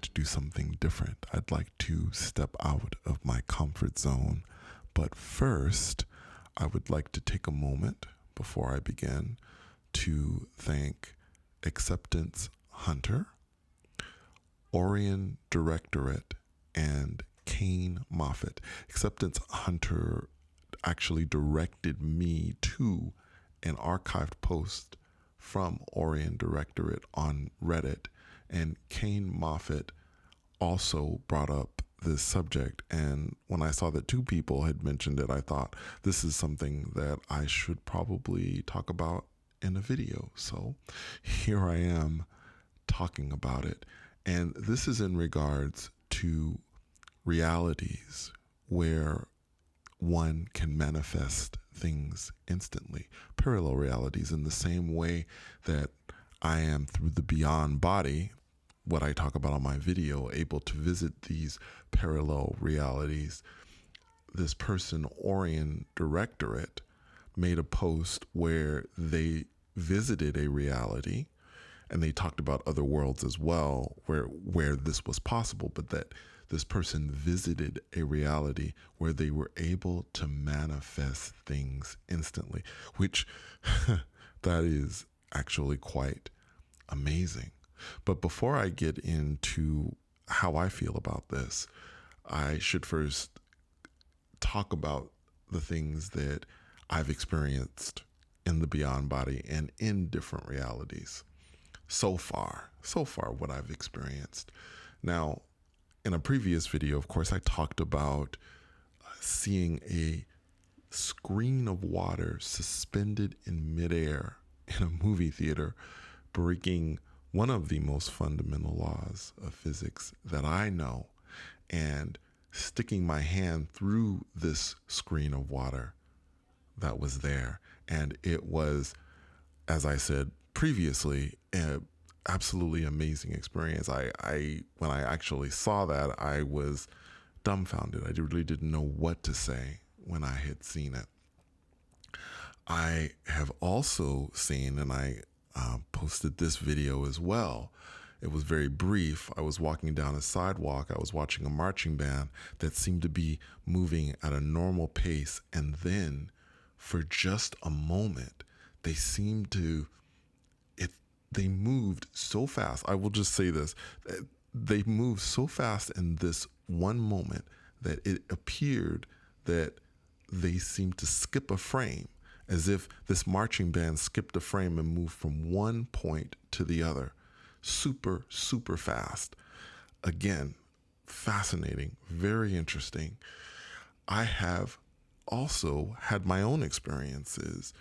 to do something different. I'd like to step out of my comfort zone. But first, I would like to take a moment before I begin to thank Acceptance Hunter, Orion Directorate, and Kane Moffit. Acceptance Hunter actually directed me to an archived post from Orion Directorate on Reddit, and Kane Moffit also brought up this subject. And when I saw that two people had mentioned it, I thought this is something that I should probably talk about in a video. So here I am talking about it. And this is in regards to realities where one can manifest things instantly, parallel realities, in the same way that I am through the beyond body, what I talk about on my video, able to visit these parallel realities. This person, Orion Directorate, made a post where they visited a reality, and they talked about other worlds as well where this was possible, but that this person visited a reality where they were able to manifest things instantly, which that is actually quite amazing. But before I get into how I feel about this, I should first talk about the things that I've experienced in the beyond body and in different realities so far what I've experienced. Now, in a previous video, of course, I talked about seeing a screen of water suspended in midair in a movie theater, breaking one of the most fundamental laws of physics that I know, and sticking my hand through this screen of water that was there. And it was, as I said previously, an absolutely amazing experience. When I actually saw that, I was dumbfounded. I really didn't know what to say when I had seen it. I have also seen, and I posted this video as well. It was very brief. I was walking down a sidewalk. I was watching a marching band that seemed to be moving at a normal pace. And then for just a moment, they seemed to, they moved so fast. I will just say this. They moved so fast in this one moment that it appeared that they seemed to skip a frame, as if this marching band skipped a frame and moved from one point to the other. Super, super fast. Again, fascinating, very interesting. I have also had my own experiences.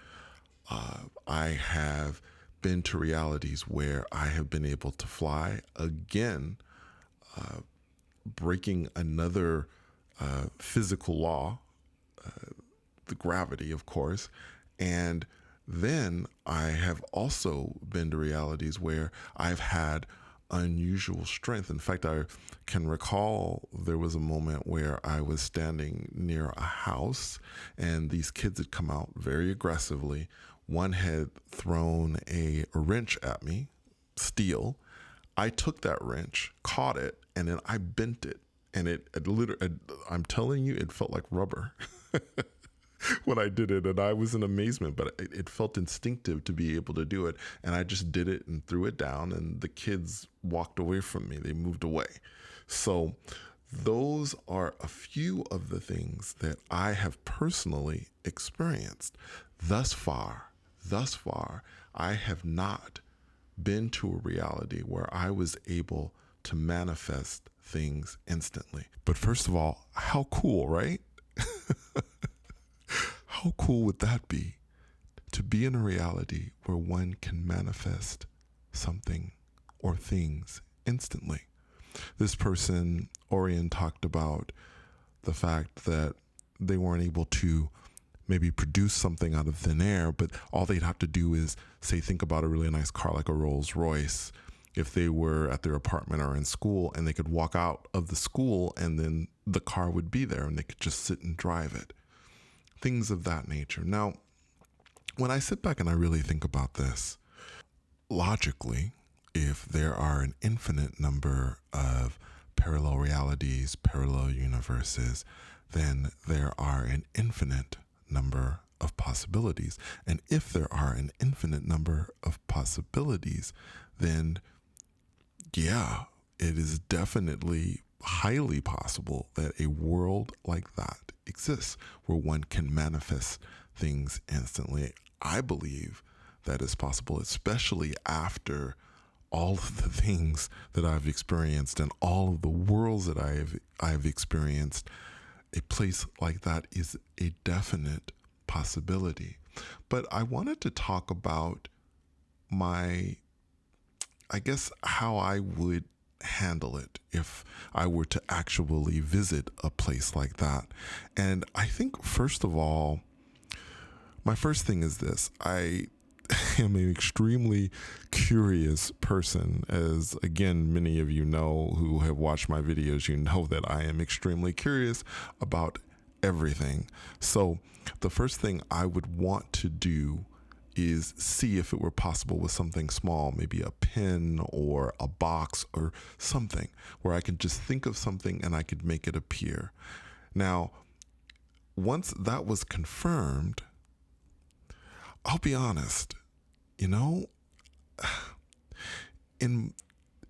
I have been to realities where I have been able to fly again, breaking another physical law, the gravity, of course. And then I have also been to realities where I've had unusual strength. In fact, I can recall there was a moment where I was standing near a house and these kids had come out very aggressively. One had thrown a wrench at me, steel. I took that wrench, caught it, and then I bent it. And it literally, I'm telling you, it felt like rubber when I did it. And I was in amazement, but it felt instinctive to be able to do it. And I just did it and threw it down, and the kids walked away from me. They moved away. So those are a few of the things that I have personally experienced. Thus far, I have not been to a reality where I was able to manifest things instantly. But first of all, how cool, right? How cool would that be, to be in a reality where one can manifest something or things instantly? This person, Orion, talked about the fact that they weren't able to maybe produce something out of thin air, but all they'd have to do is, say, think about a really nice car like a Rolls Royce. If they were at their apartment or in school, and they could walk out of the school and then the car would be there and they could just sit and drive it. Things of that nature. Now, when I sit back and I really think about this, logically, if there are an infinite number of parallel realities, parallel universes, then there are an infinite number of possibilities. And if there are an infinite number of possibilities, then yeah, it is definitely highly possible that a world like that exists where one can manifest things instantly. I believe that is possible, especially after all of the things that I've experienced and all of the worlds that I've experienced. A place like that is a definite possibility. But I wanted to talk about I guess, how I would handle it if I were to actually visit a place like that. And I think, first of all, my first thing is this. I am an extremely curious person, as again, many of you know who have watched my videos, you know that I am extremely curious about everything. So the first thing I would want to do is see if it were possible with something small, maybe a pen or a box or something where I could just think of something and I could make it appear. Now, once that was confirmed, I'll be honest, you know, in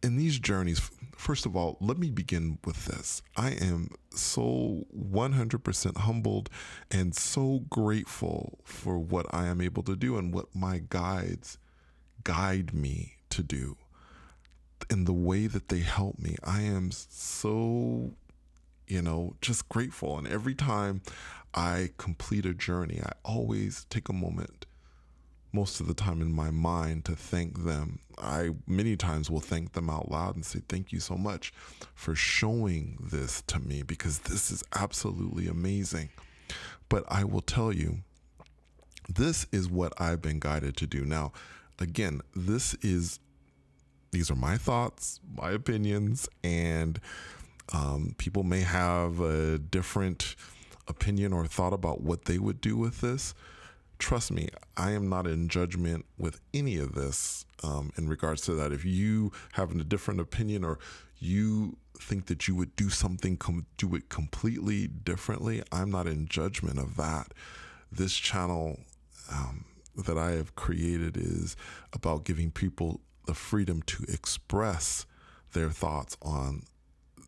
these journeys, first of all, let me begin with this. I am so 100% humbled and so grateful for what I am able to do and what my guides guide me to do in the way that they help me. I am so, just grateful. And every time I complete a journey, I always take a moment, most of the time in my mind, to thank them. I many times will thank them out loud and say, thank you so much for showing this to me, because this is absolutely amazing. But I will tell you, this is what I've been guided to do. Now, again, these are my thoughts, my opinions, and people may have a different opinion or thought about what they would do with this. Trust me, I am not in judgment with any of this in regards to that. If you have a different opinion or you think that you would do something, do it completely differently, I'm not in judgment of that. This channel that I have created is about giving people the freedom to express their thoughts on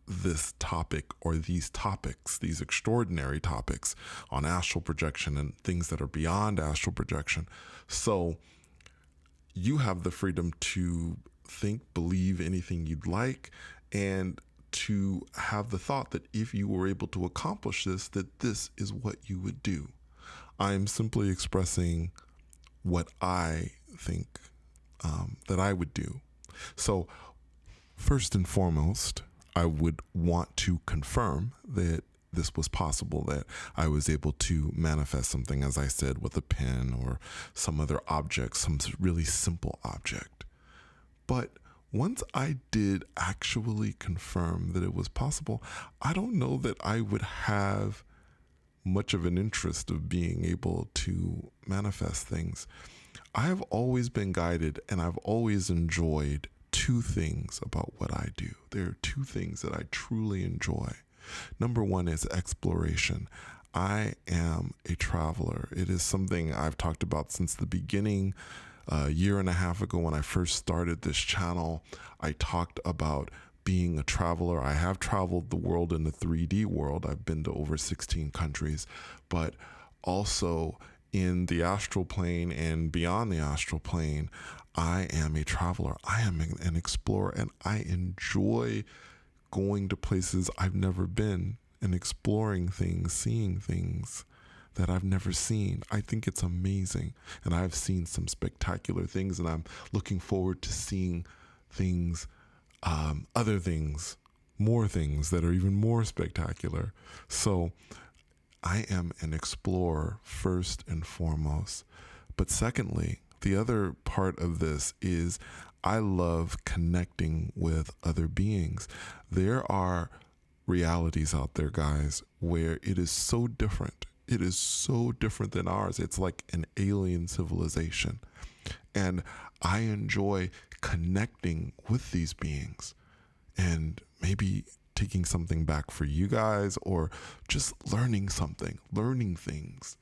this topic or these topics, these extraordinary topics on astral projection and things that are beyond astral projection. So you have the freedom to think, believe anything you'd like, and to have the thought that if you were able to accomplish this, that this is what you would do. I'm simply expressing what I think that I would do. So first and foremost, I would want to confirm that this was possible, that I was able to manifest something, as I said, with a pen or some other object, some really simple object. But once I did actually confirm that it was possible, I don't know that I would have much of an interest of being able to manifest things. I have always been guided, and I've always enjoyed two things about what I do. There are two things that I truly enjoy. Number one is exploration. I am a traveler. It is something I've talked about since the beginning. A year and a half ago, when I first started this channel, I talked about being a traveler. I have traveled the world in the 3D world. I've been to over 16 countries, but also in the astral plane and beyond the astral plane, I am a traveler. I am an explorer, and I enjoy going to places I've never been and exploring things, seeing things that I've never seen. I think it's amazing, and I've seen some spectacular things, and I'm looking forward to seeing things, other things, more things that are even more spectacular. So I am an explorer first and foremost. But secondly, the other part of this is I love connecting with other beings. There are realities out there, guys, where it is so different. It is so different than ours. It's like an alien civilization. And I enjoy connecting with these beings and maybe taking something back for you guys, or just learning something, learning things,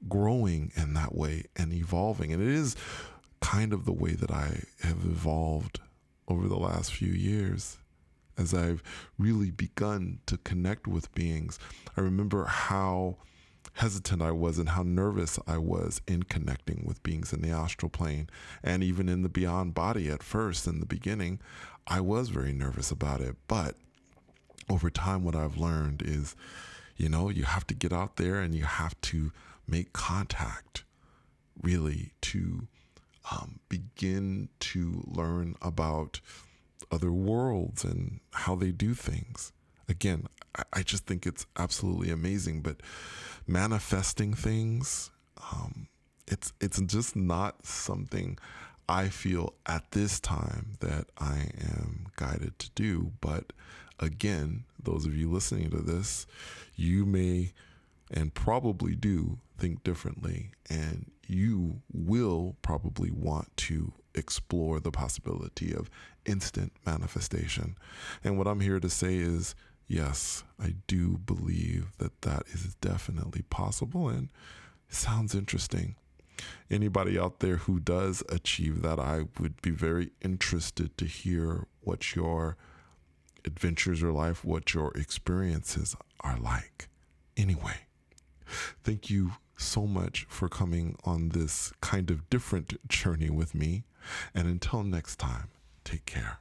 growing in that way and evolving. And it is kind of the way that I have evolved over the last few years as I've really begun to connect with beings. I remember how hesitant I was and how nervous I was in connecting with beings in the astral plane and even in the beyond body. At first, in the beginning, I was very nervous about it. But over time, what I've learned is, you have to get out there and you have to make contact, really, to begin to learn about other worlds and how they do things. Again, I just think it's absolutely amazing. But manifesting things, it's just not something I feel at this time that I am guided to do. But again, those of you listening to this, you may and probably do think differently, and you will probably want to explore the possibility of instant manifestation. And what I'm here to say is, yes, I do believe that that is definitely possible, and it sounds interesting. Anybody out there who does achieve that, I would be very interested to hear what your adventures are like, what your experiences are like. Anyway, thank you so much for coming on this kind of different journey with me. And until next time, take care.